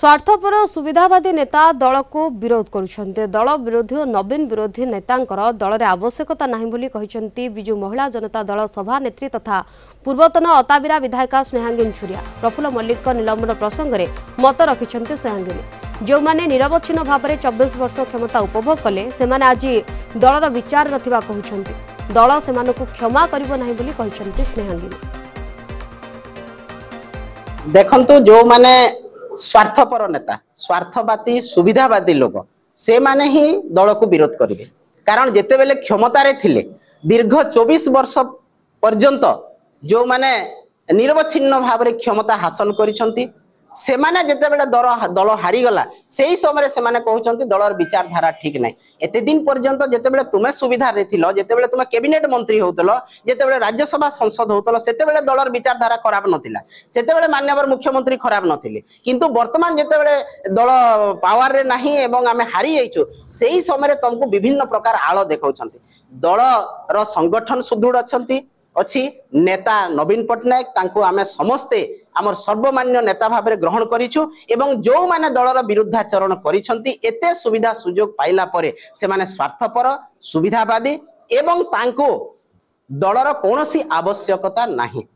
स्वार्थपर सुविधावादी नेता दल को विरोध करुछन्ते। दल विरोधी और नवीन विरोधी नेतांकर दल में आवश्यकता नहीं बोली कहते विजु महिला जनता दल सभा नेत्री तथा पूर्वतन अताबिरा विधायिका स्नेहांगिनी छुरिया। प्रफुल्ल मल्लिक निलंबन प्रसंग में मत रखिंट स्नेहांगिनी। जो मैंने निरवच्छिन्न भाव में 24 वर्ष क्षमता उपभोग कले से आज दलर विचार नथिबा कहउछन्ते। दल से क्षमा करिबो नाही बोली कहउछन्ते स्नेहांगिनी। देखंतु जो माने स्वार्थपर नेता स्वार्थवादी सुविधावादी लोक से माने ही दल को विरोध करेंगे। कारण जिते बेले क्षमतार थिले दीर्घ 24 वर्ष पर्यंत जो माने निरवच्छिन्न भाव में क्षमता हासिल करिसंती से माने जिते बेले दल हारीगला से समय से माने कहउछंती दलर विचारधारा ठीक नहीं। एते दिन पर्यंत जिते बेले तुमे सुविधा रे थिलो जिते बेले तुमे कैबिनेट मंत्री होतलो जिते बेले राज्यसभा संसद होतलो सेते बेले दलर विचारधारा खराब नथिला सेते बेले माननीय मुख्यमंत्री खराब नथिले किंतु वर्तमान जिते बेले दल पावर रे नाही एवं आमे हारी जाइछु सेही समय तुमको विभिन्न प्रकार आलो देखाउछंती। दलर संगठन सुदृढ़ अछंती अच्छी नेता नवीन पट्टनायक तांको आमे समस्ते आमर सर्वमान्य नेता भाव में ग्रहण करिछु एवं जो माने दलर विरुद्धाचरण करिसंती एते सुविधा सुजोग पाइला परे से माने स्वार्थपर सुविधावादी एवं तांको दलर कोनोसी आवश्यकता नाही।